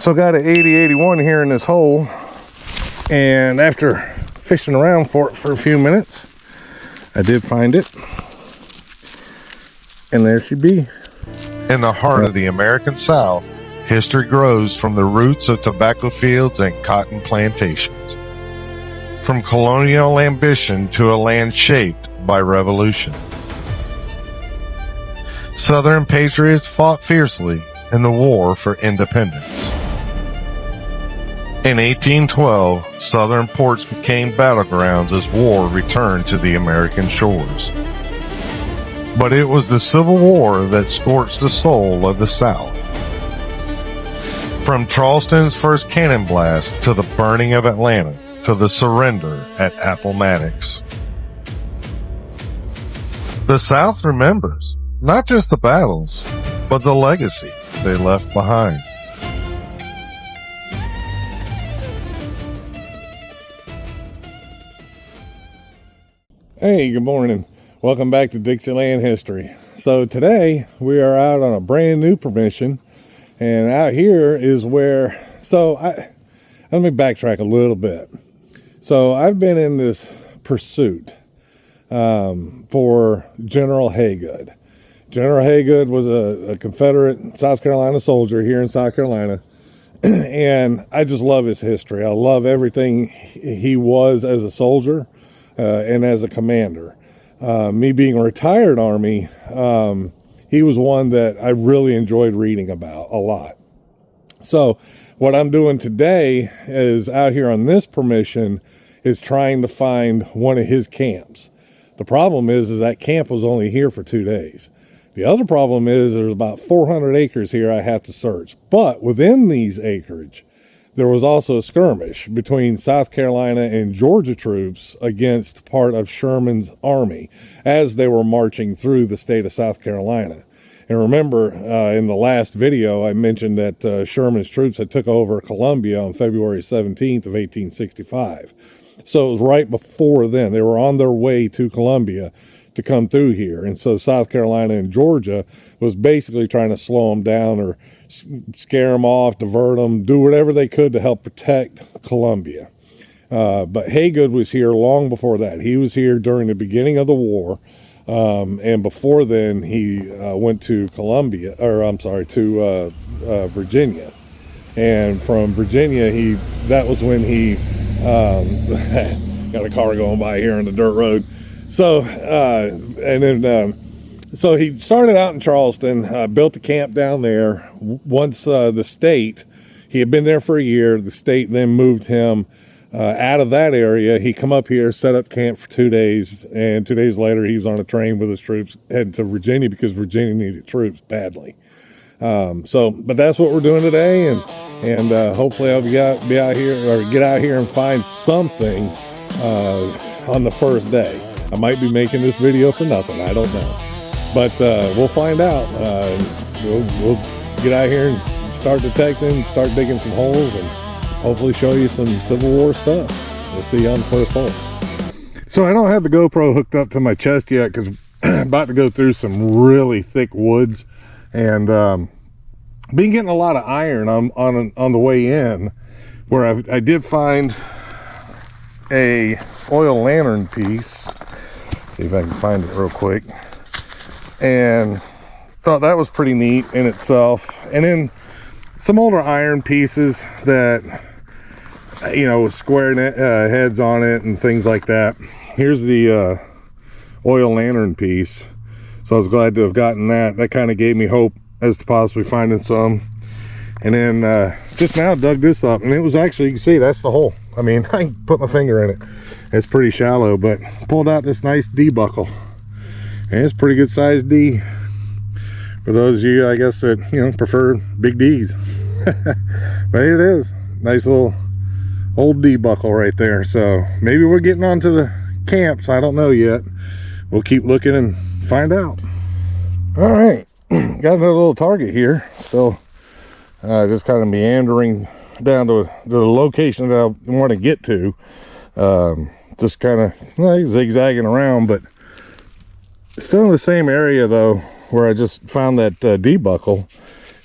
So got an 8081 here in this hole, and after fishing around for it for a few minutes, I did find it, and there she be. In the heart of the American South, history grows from the roots of tobacco fields and cotton plantations. From colonial ambition to a land shaped by revolution. Southern patriots fought fiercely in the War for Independence. In 1812, Southern ports became battlegrounds as war returned to the American shores. But it was the Civil War that scorched the soul of the South. From Charleston's first cannon blast to the burning of Atlanta to the surrender at Appomattox. The South remembers not just the battles, but the legacy they left behind. Hey, good morning. Welcome back to Dixieland History. So today we are out on a brand new permission, and out here is where, let me backtrack a little bit. So I've been in this pursuit for General Hagood. General Hagood was a Confederate South Carolina soldier here in South Carolina, and I just love his history. I love everything he was as a soldier and as a commander. Me being a retired Army, he was one that I really enjoyed reading about a lot. So what I'm doing today is out here on this permission is trying to find one of his camps. The problem is that camp was only here for 2 days. The other problem is there's about 400 acres here I have to search. But within these acreage, there was also a skirmish between South Carolina and Georgia troops against part of Sherman's army as they were marching through the state of South Carolina. And remember, in the last video, I mentioned that Sherman's troops had took over Columbia on February 17th of 1865. So it was right before then. They were on their way to Columbia to come through here. And so South Carolina and Georgia was basically trying to slow them down or scare them off, divert them, do whatever they could to help protect Columbia. But Hagood was here long before that. He was here during the beginning of the war. And before then, he went to Virginia. And from Virginia, that was when he got a car going by here on the dirt road. So, so he started out in Charleston, built a camp down there. Once the state, he had been there for a year, the state then moved him out of that area. He come up here, set up camp for 2 days, and 2 days later he was on a train with his troops heading to Virginia because Virginia needed troops badly. But that's what we're doing today, and hopefully I'll be out here, or get out here and find something on the first day. I might be making this video for nothing, I don't know. But we'll find out. We'll get out here and start detecting, start digging some holes, and hopefully show you some Civil War stuff. We'll see you on the first hole. So I don't have the GoPro hooked up to my chest yet because I'm about to go through some really thick woods, and been getting a lot of iron on the way in, where I did find a oil lantern piece. See if I can find it real quick, and thought that was pretty neat in itself. And then some older iron pieces that, with square heads on it and things like that. Here's the oil lantern piece, so I was glad to have gotten that. That kind of gave me hope as to possibly finding some. And then just now dug this up, and it was actually, you can see that's the hole. I mean, I can put my finger in it. It's pretty shallow, but pulled out this nice D buckle, and it's pretty good sized D for those of you, I guess, that prefer big D's. But here it is, nice little old D buckle right there. So maybe we're getting onto the camps, I don't know yet. We'll keep looking and find out. All right, got another little target here, so just kind of meandering down to the location that I want to get to. Just kind of zigzagging around, but still in the same area though, where I just found that D buckle.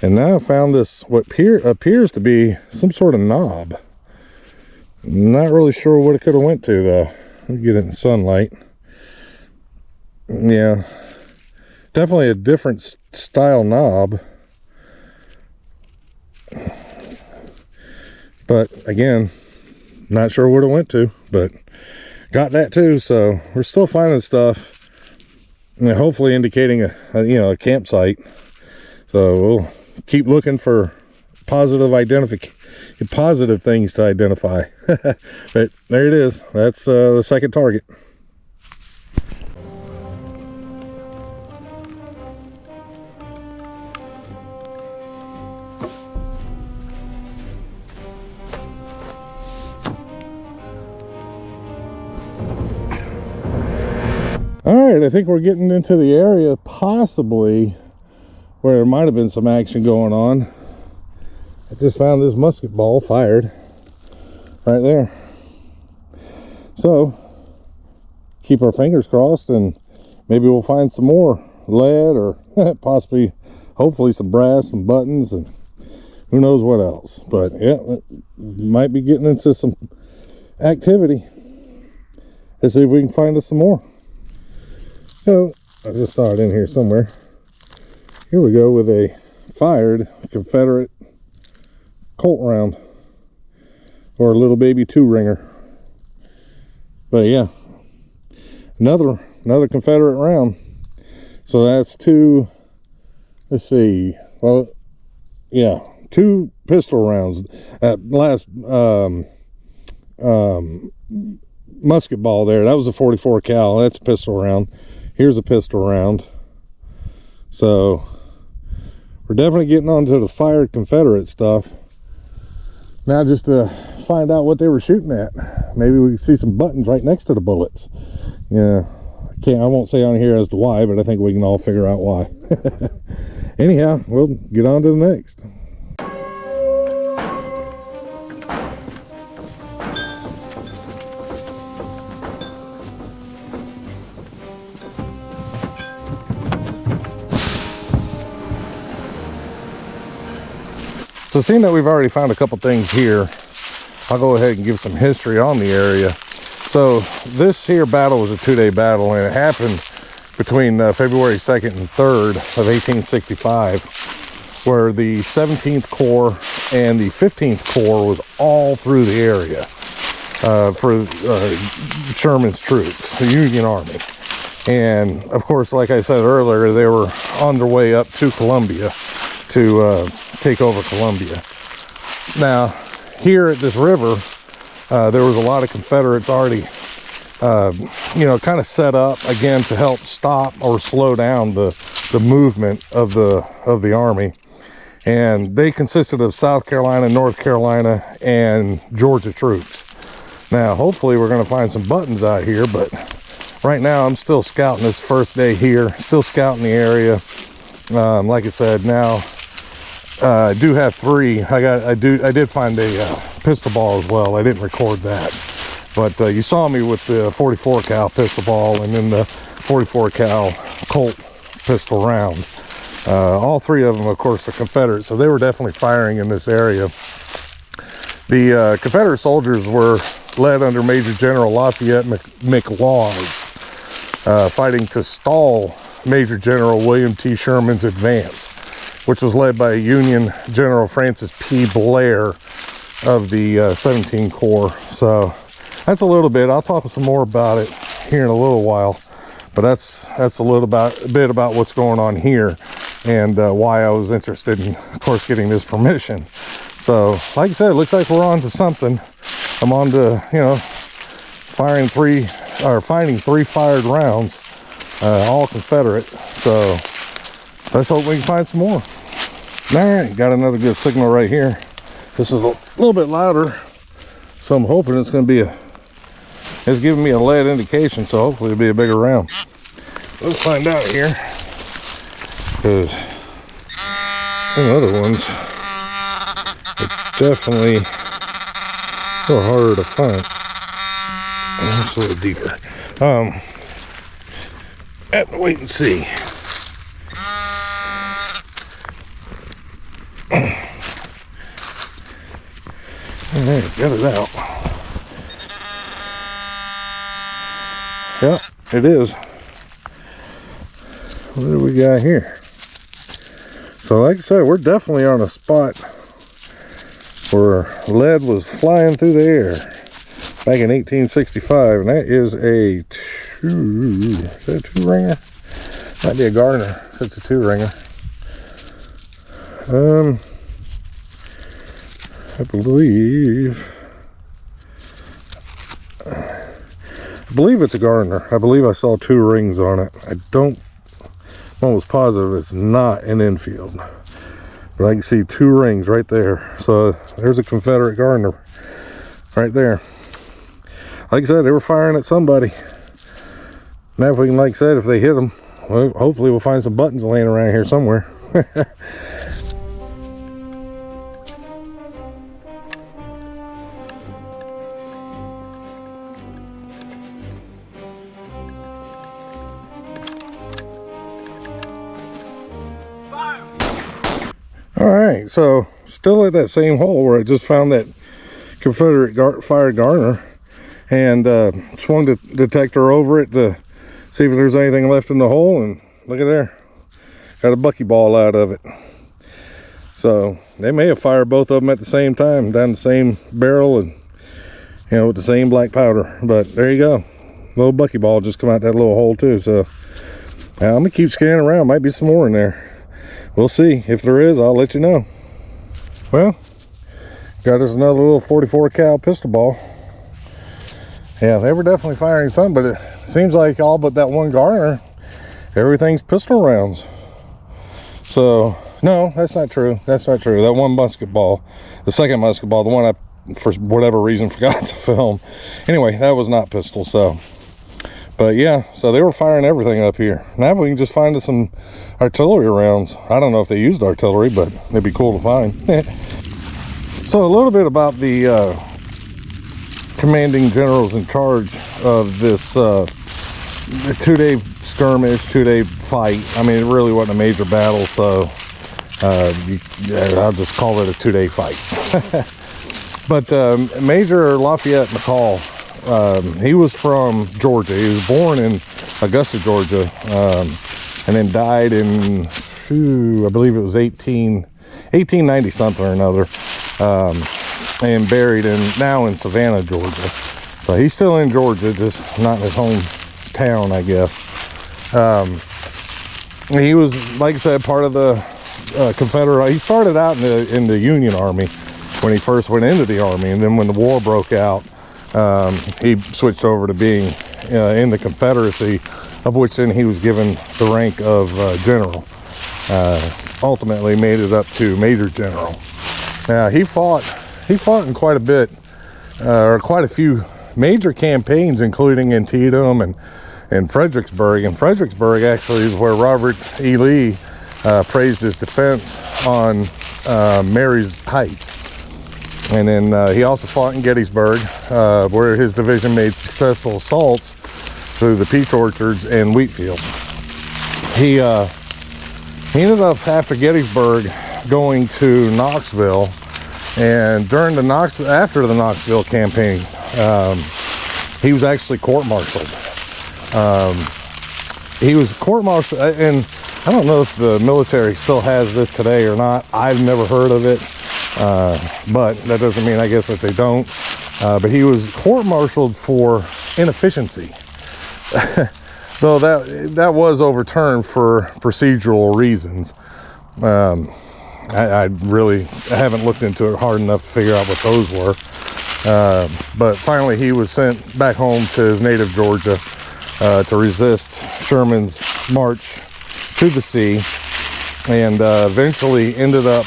And now I found this, what appears to be some sort of knob. Not really sure what it could have went to though. Let me get it in sunlight. Yeah, definitely a different style knob. But again, not sure what it went to, but got that too. So we're still finding stuff, and hopefully indicating a campsite. So we'll keep looking for positive things to identify. But there it is. That's the second target. All right, I think we're getting into the area possibly where there might have been some action going on. I just found this musket ball fired right there. So keep our fingers crossed, and maybe we'll find some more lead, or possibly, hopefully, some brass, some buttons, and who knows what else. But yeah, might be getting into some activity. Let's see if we can find us some more. So I just saw it in here somewhere. Here we go with a fired Confederate Colt round, or a little baby 2-ringer. But yeah, another Confederate round. So that's two. Let's see. Well, yeah, 2 pistol rounds. Last musket ball there, that was a 44 cal. That's a pistol round. Here's a pistol round. So we're definitely getting onto the fired Confederate stuff. Now just to find out what they were shooting at. Maybe we can see some buttons right next to the bullets. Yeah, I won't say on here as to why, but I think we can all figure out why. Anyhow, we'll get on to the next. So seeing that we've already found a couple things here, I'll go ahead and give some history on the area. So this here battle was a 2-day battle, and it happened between February 2nd and 3rd of 1865, where the 17th Corps and the 15th Corps was all through the area for Sherman's troops, the Union Army. And of course, like I said earlier, they were on their way up to Columbia to take over Columbia. Now, here at this river, there was a lot of Confederates already, kind of set up again to help stop or slow down the movement of the army. And they consisted of South Carolina, North Carolina, and Georgia troops. Now, hopefully, we're going to find some buttons out here, but right now, I'm still scouting this first day here, still scouting the area. Like I said, now I do have 3. I did find a pistol ball as well. I didn't record that, but you saw me with the 44 cal pistol ball and then the 44 cal Colt pistol round. All 3 of them, of course, are Confederate, so they were definitely firing in this area. The Confederate soldiers were led under Major General Lafayette McLaws, fighting to stall Major General William T. Sherman's advance, which was led by Union General Francis P. Blair of the 17th Corps. So that's a little bit. I'll talk some more about it here in a little while, but that's a bit about what's going on here, and why I was interested in, of course, getting this permission. So, like I said, it looks like we're on to something. I'm on to, finding 3 fired rounds, all Confederate. So let's hope we can find some more. All right, got another good signal right here. This is a little bit louder, so I'm hoping it's going to be it's giving me a lead indication, so hopefully it'll be a bigger round. Let's find out here, because some other ones are definitely a little harder to find. It's a little deeper. Have to wait and see. There, get it out. Yep, it is. What do we got here? So like I said, we're definitely on a spot where lead was flying through the air back in 1865, and that is a two ringer? Might be a Gardner. It's a two ringer. I believe it's a Gardner. I believe I saw two rings on it. I'm almost positive it's not an infield, but I can see two rings right there. So there's a Confederate Gardner right there. Like I said, they were firing at somebody. Now if we can, like I said, if they hit them, well, hopefully we'll find some buttons laying around here somewhere. Alright, so still at that same hole where I just found that Confederate fired Gardner, and swung the detector over it to see if there's anything left in the hole, and look at there, got a buckyball out of it. So they may have fired both of them at the same time down the same barrel, and with the same black powder. But there you go, little buckyball just come out that little hole too. So I'm gonna keep scanning around, might be some more in there. We'll see. If there is, I'll let you know. Well, got us another little 44 cal pistol ball. Yeah, they were definitely firing some, but it seems like all but that one Gardner, everything's pistol rounds. So no, that's not true. That's not true. That one musket ball, the second musket ball, the one I for whatever reason forgot to film. Anyway, that was not pistol. So but yeah, so they were firing everything up here. Now we can just find us some artillery rounds. I don't know if they used artillery, but it'd be cool to find. So a little bit about the commanding generals in charge of this two-day skirmish, two-day fight. I mean, it really wasn't a major battle, so I'll just call it a two-day fight. But Major Lafayette McLaw, he was from Georgia. He was born in Augusta, Georgia, and then died in, I believe it was 1890 something or another, and buried now in Savannah, Georgia. So he's still in Georgia, just not in his hometown, I guess. He was, like I said, part of the Confederate. He started out in the Union Army when he first went into the Army, and then when the war broke out, he switched over to being in the Confederacy, of which then he was given the rank of general. Ultimately made it up to Major General. Now he fought in quite a bit, or quite a few major campaigns, including Antietam and Fredericksburg. And Fredericksburg actually is where Robert E. Lee praised his defense on Marye's Heights. And then he also fought in Gettysburg, where his division made successful assaults through the peach orchards and wheat fields. He ended up, after Gettysburg, going to Knoxville, and after the Knoxville campaign, he was actually court-martialed. He was court-martialed, and I don't know if the military still has this today or not. I've never heard of it. But that doesn't mean, I guess, that they don't. But he was court-martialed for inefficiency. Though that was overturned for procedural reasons. I really haven't looked into it hard enough to figure out what those were. But finally he was sent back home to his native Georgia to resist Sherman's march to the sea, and eventually ended up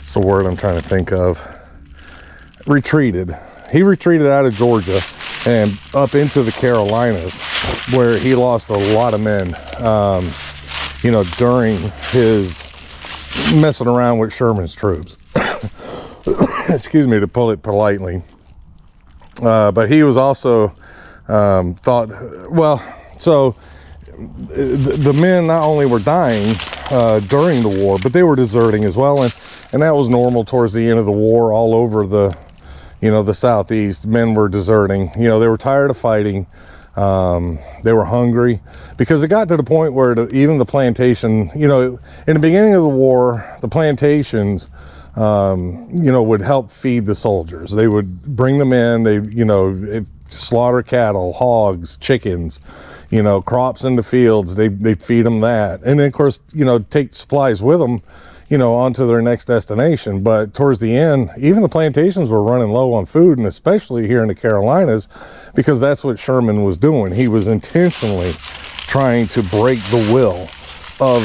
it's the word I'm trying to think of. Retreated. He retreated out of Georgia and up into the Carolinas, where he lost a lot of men, during his messing around with Sherman's troops. Excuse me, to pull it politely. But he was also the men not only were dying during the war, but they were deserting as well. And And that was normal towards the end of the war all over the, the Southeast. Men were deserting. They were tired of fighting. They were hungry, because it got to the point where even the plantation, in the beginning of the war, the plantations, would help feed the soldiers. They would bring them in, they, slaughter cattle, hogs, chickens, crops in the fields. They'd feed them that. And then, of course, take supplies with them, onto their next destination. But towards the end, even the plantations were running low on food, and especially here in the Carolinas, because that's what Sherman was doing. He was intentionally trying to break the will of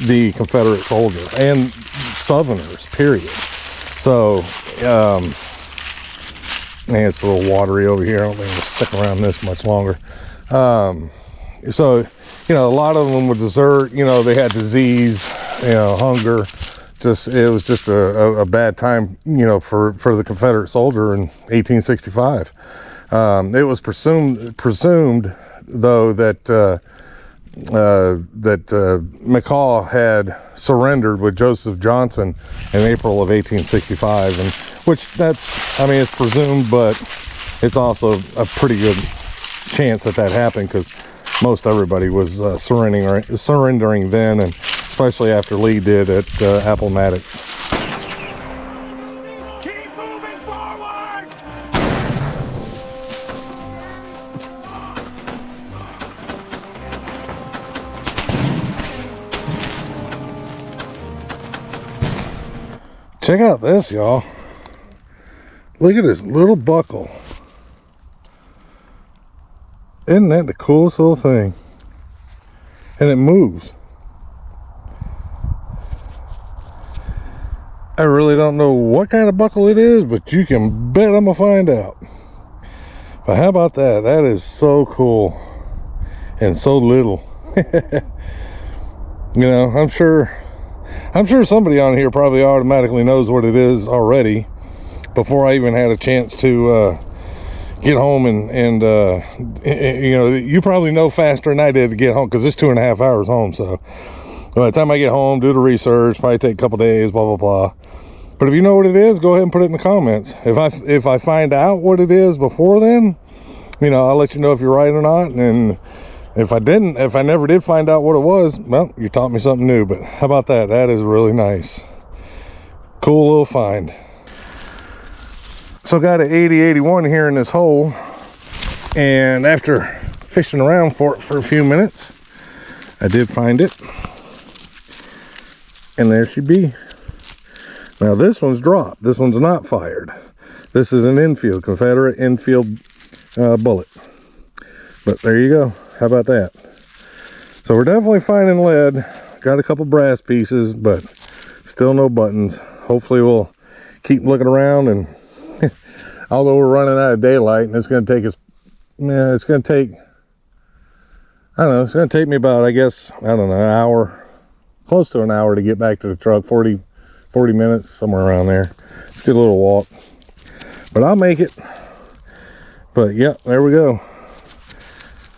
the Confederate soldier and Southerners, period. So, man, it's a little watery over here. I don't think it'll stick around this much longer. So, a lot of them would desert. They had disease, hunger. It was just a bad time, for the Confederate soldier in 1865. It was presumed though that McLaw had surrendered with Joseph Johnson in April of 1865, and it's presumed, but it's also a pretty good chance that happened, because most everybody was surrendering then, and especially after Lee did at Appomattox. Keep moving forward! Check out this, y'all. Look at this little buckle. Isn't that the coolest little thing? And it moves. I really don't know what kind of buckle it is, but you can bet I'm gonna find out. But how about that? That is so cool and so little. I'm sure somebody on here probably automatically knows what it is already before I even had a chance to get home, and you probably know faster than I did to get home, because it's 2.5 hours home. So by the time I get home, do the research, probably take a couple days, blah blah blah. But if you know what it is, go ahead and put it in the comments. If I find out what it is before then, I'll let you know if you're right or not. And if I never did find out what it was, well, you taught me something new. But how about that? That is really nice. Cool little find. So got an 8081 here in this hole, and after fishing around for it for a few minutes, I did find it, and there she be. Now this one's dropped. This one's not fired. This is an infield, Confederate infield bullet. But there you go. How about that? So we're definitely finding lead. Got a couple brass pieces, but still no buttons. Hopefully we'll keep looking around, and although we're running out of daylight, and it's going to take us, it's going to take me about, an hour, close to an hour to get back to the truck. 40 minutes, somewhere around there. It's a good little walk, but I'll make it. But yeah, there we go.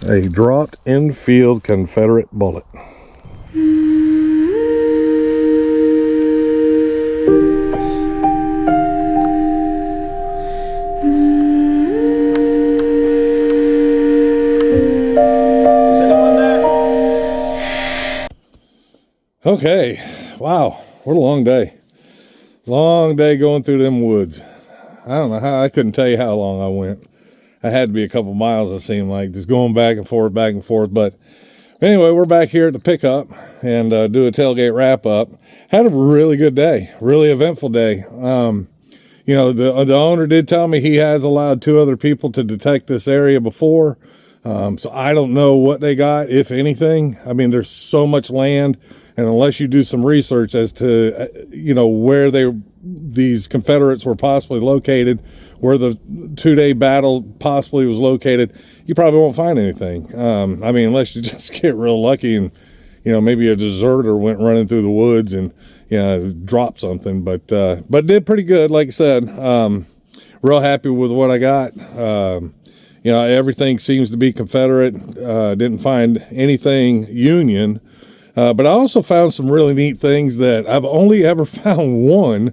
A dropped infield Confederate bullet. Okay, wow, what a long day. Long day going through them woods. I don't know how, I couldn't tell you how long I went. I had to be a couple miles, it seemed like, just going back and forth. But anyway, we're back here at the pickup and do a tailgate wrap up. Had a really good day, really eventful day. The owner did tell me he has allowed 2 other people to detect this area before. So I don't know what they got, if anything. I mean, there's so much land, and unless you do some research as to, where these Confederates were possibly located, where the 2-day battle possibly was located, you probably won't find anything. Unless you just get real lucky and, maybe a deserter went running through the woods and, dropped something. But did pretty good, like I said. Real happy with what I got. Everything seems to be Confederate. Didn't find anything Union. But I also found some really neat things that I've only ever found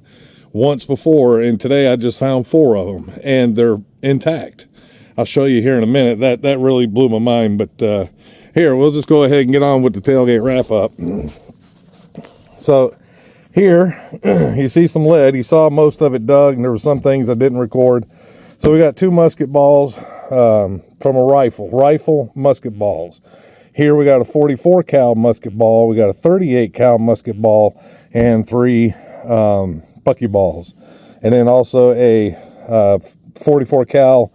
once before, and today I just found 4 of them, and they're intact. I'll show you here in a minute. That really blew my mind, but here, we'll just go ahead and get on with the tailgate wrap-up. So here, you see some lead. You saw most of it dug, and there were some things I didn't record. So we got 2 musket balls from a rifle musket balls. Here we got a 44 cal musket ball, we got a 38 cal musket ball, and 3 buckyballs. And then also a 44 cal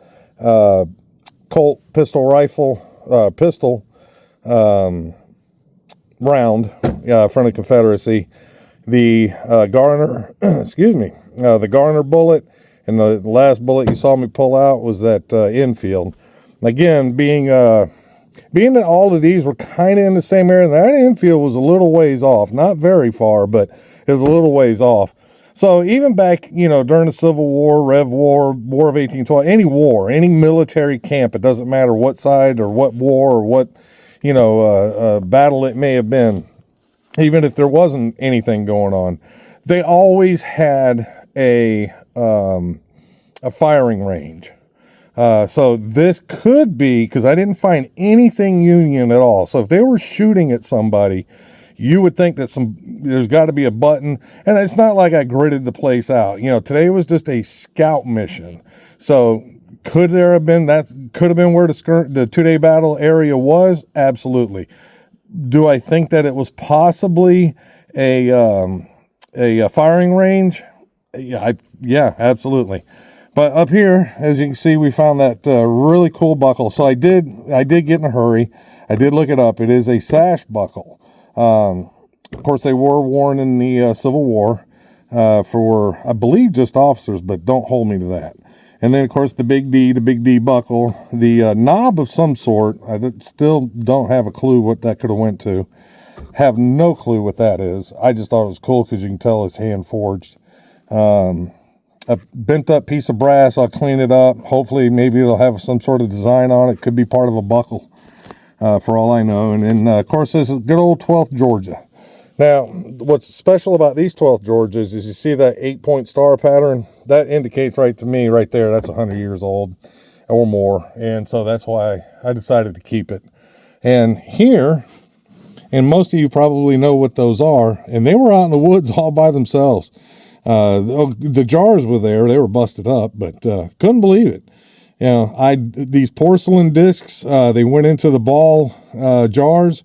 Colt pistol rifle, round from the Confederacy. The Garner, the Garner bullet, and the last bullet you saw me pull out was that Enfield. Again, being that all of these were kind of in the same area, that Enfield was a little ways off, not very far, but it was a little ways off. So even back, during the Civil War, Rev War, War of 1812, any war, any military camp, it doesn't matter what side or what war or what, battle it may have been, even if there wasn't anything going on, they always had a firing range. So this could be, because I didn't find anything Union at all. So if they were shooting at somebody, you would think that there's got to be a button. And it's not like I gridded the place out. Today was just a scout mission. So could there have been, that could have been where the 2-day battle area was? Absolutely. Do I think that it was possibly a firing range? Yeah, absolutely. But up here, as you can see, we found that really cool buckle. So I did get in a hurry. I did look it up. It is a sash buckle. Of course, they were worn in the Civil War for, I believe, just officers, but don't hold me to that. And then, of course, the Big D buckle, the knob of some sort. I still don't have a clue what that could have went to. Have no clue what that is. I just thought it was cool because you can tell it's hand forged. A bent up piece of brass. I'll clean it up. Hopefully, maybe it'll have some sort of design on it. Could be part of a buckle, for all I know. And then, of course, this is good old 12th Georgia. Now, what's special about these 12th Georgias is you see that 8-point star pattern? That indicates right to me, right there, that's 100 years old or more. And so that's why I decided to keep it. And here, and most of you probably know what those are, and they were out in the woods all by themselves. The jars were there, they were busted up, but couldn't believe it. These porcelain discs, they went into the ball jars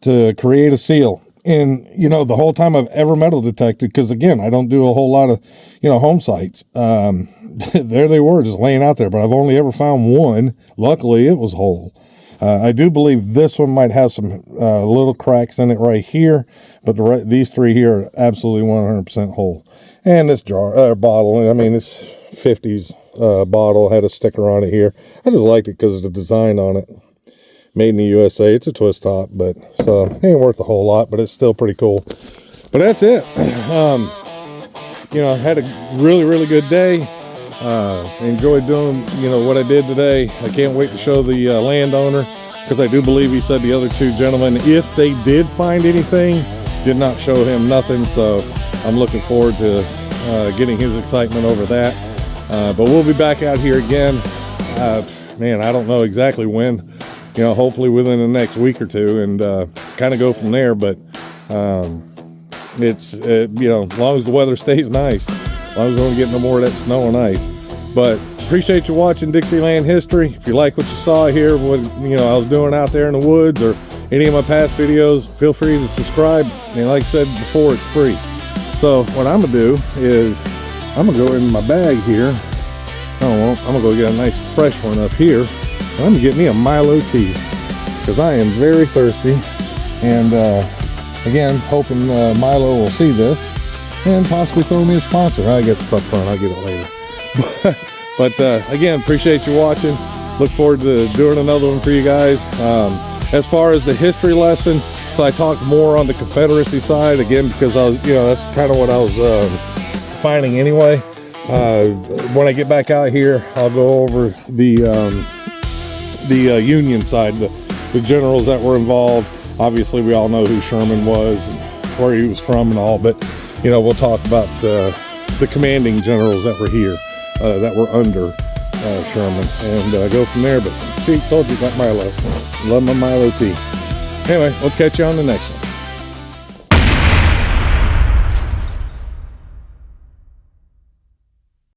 to create a seal. And, the whole time I've ever metal detected, because again, I don't do a whole lot of, home sites. There they were just laying out there, but I've only ever found one. Luckily it was whole. I do believe this one might have some little cracks in it right here, but these 3 here are absolutely 100% whole. And this bottle, I mean, this 50s bottle had a sticker on it here. I just liked it because of the design on it. Made in the USA. It's a twist top, but so it ain't worth a whole lot, but it's still pretty cool. But that's it. Had a really, really good day. Enjoyed doing, what I did today. I can't wait to show the landowner, because I do believe he said the other 2 gentlemen, if they did find anything, did not show him nothing. So I'm looking forward to getting his excitement over that. But we'll be back out here again. I don't know exactly when. Hopefully within the next week or 2, and kind of go from there. But it's, as long as the weather stays nice, as long as we don't get no more of that snow and ice. But appreciate you watching Dixieland History. If you like what you saw here, what I was doing out there in the woods, or any of my past videos, feel free to subscribe. And like I said before, it's free. So what I'm gonna do is I'm gonna go in my bag here. I'm gonna go get a nice fresh one up here. I'm gonna get me a Milo tea, because I am very thirsty. And again, hoping Milo will see this and possibly throw me a sponsor. I get this up front, I'll get it later. but again, appreciate you watching. Look forward to doing another one for you guys. As far as the history lesson, so I talked more on the Confederacy side, again, because I was, that's kind of what I was finding anyway. When I get back out here, I'll go over the Union side, the generals that were involved, Obviously, we all know who Sherman was and where he was from and all, but, you know, we'll talk about the commanding generals that were here, that were under Sherman, and go from there. But see, told you about Milo. Love my Milo tea. Anyway, we'll catch you on the next one.